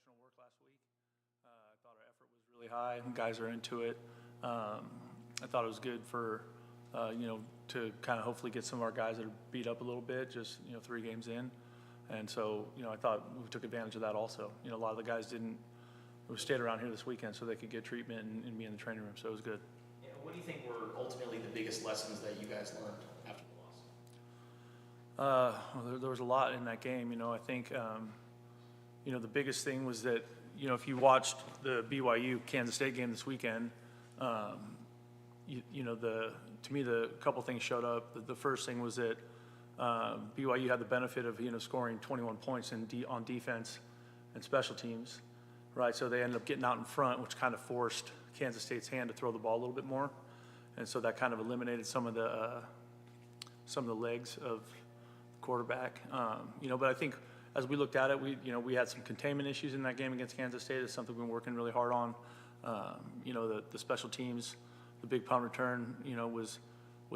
exceptional work last week. I thought our effort was really high. Guys are into it. I thought it was good for, to kind of hopefully get some of our guys that are beat up a little bit, just, 3 games in. And so, I thought we took advantage of that also. A lot of the guys stayed around here this weekend so they could get treatment and be in the training room, so it was good. Yeah, what do you think were ultimately the biggest lessons that you guys learned after the loss? Well, there was a lot in that game. I think, the biggest thing was that, if you watched the BYU Kansas State game this weekend, to me, the couple things showed up. The first thing was that BYU had the benefit of, scoring 21 points on defense and special teams, right? So they ended up getting out in front, which kind of forced Kansas State's hand to throw the ball a little bit more. And so that kind of eliminated some of the legs of the quarterback. But I think as we looked at it, we had some containment issues in that game against Kansas State. It's something we've been working really hard on. The special teams, the big punt return, was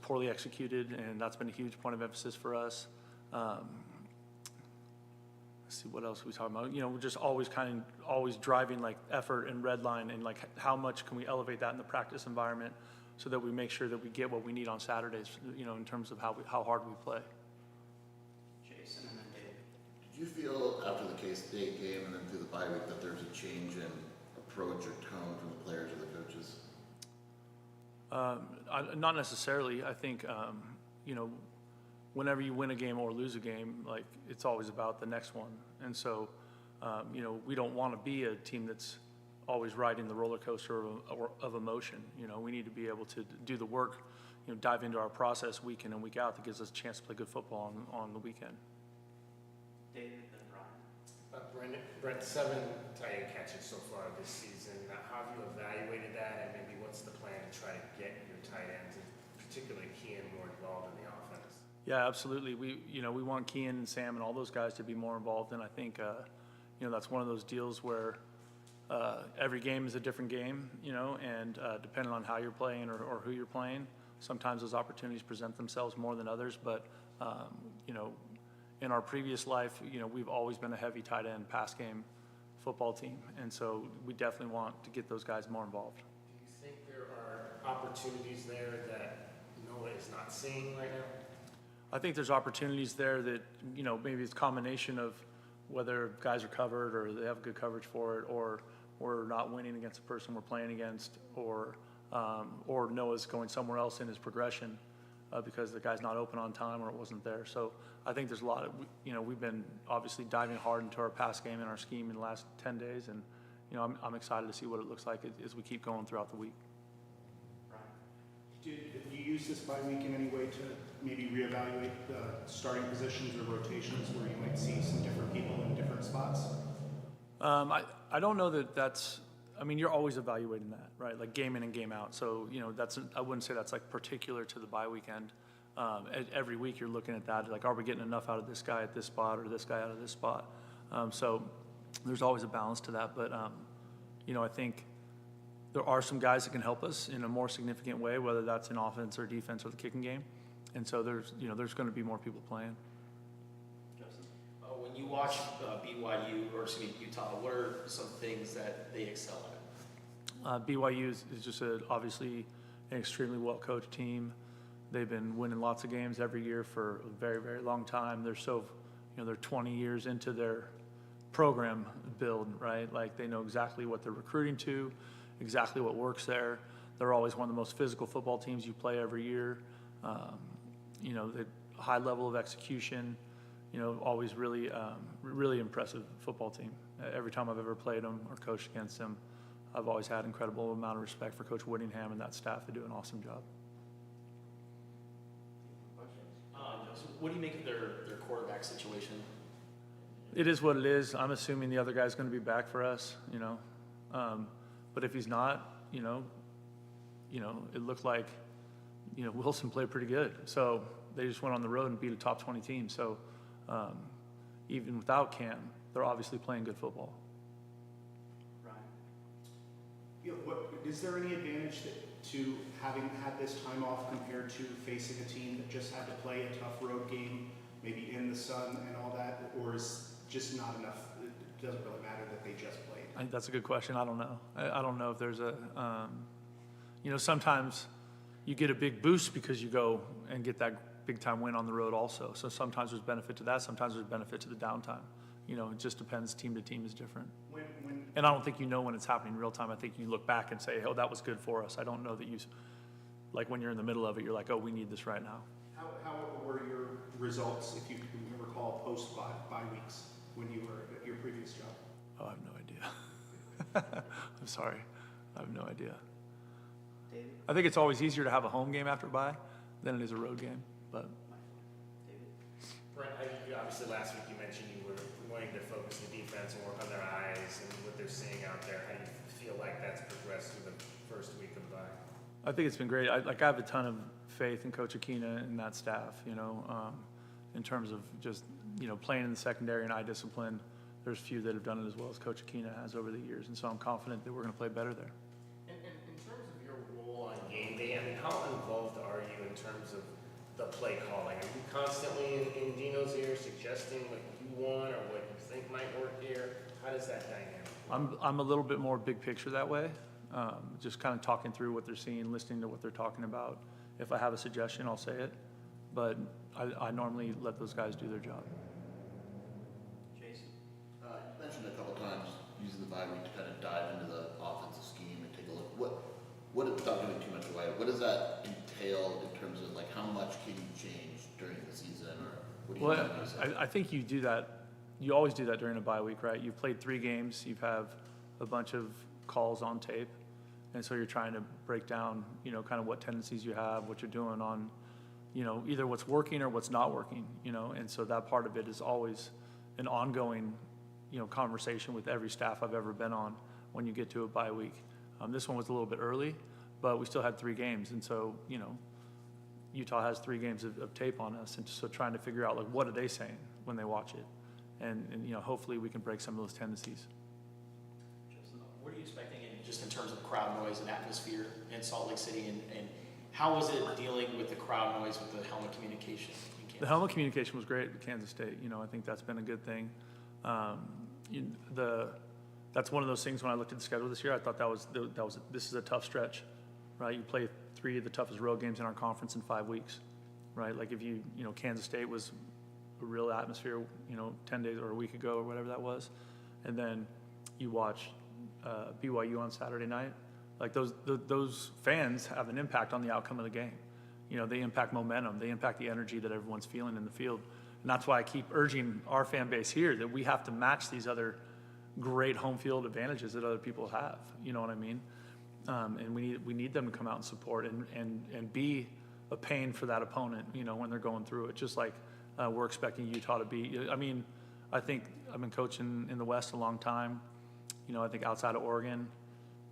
poorly executed, and that's been a huge point of emphasis for us. Let's see, what else are we talking about? We're just always driving like effort and red line, and like how much can we elevate that in the practice environment so that we make sure that we get what we need on Saturdays, in terms of how hard we play. Jason and then Dave. Did you feel after the K-State game and then through the bye week that there's a change in approach or tone from the players or the coaches? Not necessarily. I think, whenever you win a game or lose a game, like it's always about the next one. And so, we don't want to be a team that's always riding the roller coaster of emotion. We need to be able to do the work, dive into our process week in and week out that gives us a chance to play good football on the weekend. David and Brian. Brent, 7 tight end catches so far this season. How have you evaluated that, and maybe what's the plan to try to get your tight ends, and particularly Kean, more involved in the offense? Yeah, absolutely. We want Kean and Sam and all those guys to be more involved, and I think that's one of those deals where every game is a different game, and depending on how you're playing or who you're playing, sometimes those opportunities present themselves more than others. But in our previous life, we've always been a heavy tight end pass game football team, and so we definitely want to get those guys more involved. Do you think there are opportunities there that Noah is not seeing right now? I think there's opportunities there that, maybe it's a combination of whether guys are covered or they have good coverage for it, or we're not winning against the person we're playing against, or Noah's going somewhere else in his progression because the guy's not open on time or it wasn't there. So I think there's a lot of, we've been obviously diving hard into our pass game and our scheme in the last 10 days, and I'm excited to see what it looks like as we keep going throughout the week. Did you use this bye week in any way to maybe reevaluate the starting positions or rotations where you might see some different people in different spots? I don't know that's, you're always evaluating that, right? Like game in and game out. So, I wouldn't say that's like particular to the bye weekend. Every week you're looking at that, like, are we getting enough out of this guy at this spot or this guy out of this spot? So there's always a balance to that. But, I think there are some guys that can help us in a more significant way, whether that's in offense or defense or the kicking game. And so there's going to be more people playing. Justin? When you watch Utah, what are some things that they excel at? BYU is just obviously an extremely well-coached team. They've been winning lots of games every year for a very, very long time. They're 20 years into their program build, right? Like they know exactly what they're recruiting to, exactly what works there. They're always one of the most physical football teams you play every year. The high level of execution, always really, really impressive football team. Every time I've ever played them or coached against them, I've always had incredible amount of respect for Coach Whittingham and that staff. They do an awesome job. So what do you make of their quarterback situation? It is what it is. I'm assuming the other guy's going to be back for us, but if he's not, it looked like, Wilson played pretty good. So they just went on the road and beat a top 20 team. So even without Cam, they're obviously playing good football. Ryan? Yeah, is there any advantage to having had this time off compared to facing a team that just had to play a tough road game, maybe in the sun and all that, or is just not enough? it doesn't really matter that they just played? I think that's a good question. I don't know. I don't know if there's a, sometimes you get a big boost because you go and get that big time win on the road also. So sometimes there's benefit to that. Sometimes there's benefit to the downtime. It just depends. Team to team is different. And I don't think when it's happening in real time. I think you look back and say, oh, that was good for us. I don't know that like when you're in the middle of it, you're like, oh, we need this right now. How were your results, if you can recall, post-bye weeks when you were at your previous job? Oh, I have no idea. I'm sorry. I have no idea. David? I think it's always easier to have a home game after bye than it is a road game. But David? Brent, obviously last week you mentioned you were wanting to focus the defense and work on their eyes and what they're seeing out there. How do you feel like that's progressed through the first week of the bye? I think it's been great. I have a ton of faith in Coach Aquina and that staff, in terms of just, playing in the secondary and eye discipline. There's few that have done it as well as Coach Aquina has over the years, and so I'm confident that we're going to play better there. And in terms of your role on game day, how involved are you in terms of the play calling? Are you constantly in Dino's ear suggesting what you want or what you think might work here? How does that dynamic work? I'm a little bit more big picture that way, just kind of talking through what they're seeing, listening to what they're talking about. If I have a suggestion, I'll say it, but I normally let those guys do their job. Jason? You mentioned a couple times using the bye week to kind of dive into the offensive scheme and take a look. Without giving too much away, what does that entail in terms of like how much can you change during the season, or what do you Well, I think you do that. You always do that during a bye week, right? You've played 3 games. You have a bunch of calls on tape, and so you're trying to break down, kind of what tendencies you have, what you're doing on, either what's working or what's not working, and so that part of it is always an ongoing, conversation with every staff I've ever been on when you get to a bye week. This one was a little bit early, but we still had 3 games, and so, Utah has 3 games of tape on us, and so trying to figure out, like, what are they saying when they watch it, and hopefully we can break some of those tendencies. What are you expecting just in terms of crowd noise and atmosphere in Salt Lake City, and how was it dealing with the crowd noise with the helmet communication in Kansas? The helmet communication was great at Kansas State. I think that's been a good thing. That's one of those things when I looked at the schedule this year, I thought this is a tough stretch, right? You play 3 of the toughest road games in our conference in 5 weeks, right? Like if Kansas State was a real atmosphere, 10 days or a week ago or whatever that was, and then you watch BYU on Saturday night. Like those fans have an impact on the outcome of the game. They impact momentum. They impact the energy that everyone's feeling in the field. And that's why I keep urging our fan base here that we have to match these other great home field advantages that other people have. You know what I mean? And we need them to come out and support and be a pain for that opponent, when they're going through it, just like we're expecting Utah to be. I think I've been coaching in the West a long time. I think outside of Oregon,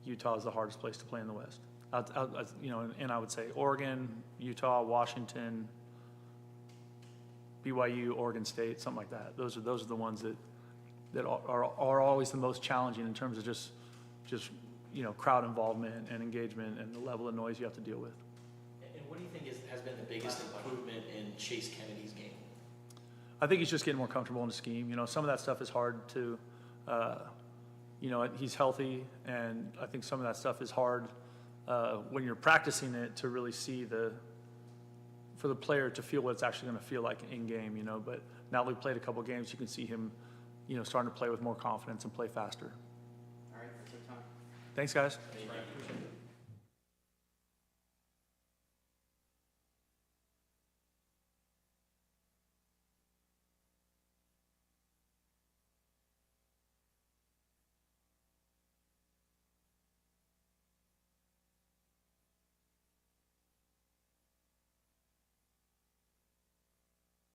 Utah is the hardest place to play in the West. And I would say Oregon, Utah, Washington, BYU, Oregon State, something like that. Those are the ones that are always the most challenging in terms of just crowd involvement and engagement and the level of noise you have to deal with. And what do you think has been the biggest improvement in Chase Kennedy's game? I think he's just getting more comfortable in the scheme. Some of that stuff is hard to, he's healthy, and I think some of that stuff is hard when you're practicing it to really see for the player to feel what it's actually going to feel like in game, But now that we've played a couple games, you can see him, starting to play with more confidence and play faster. All right, that's our time. Thanks, guys. Thank you.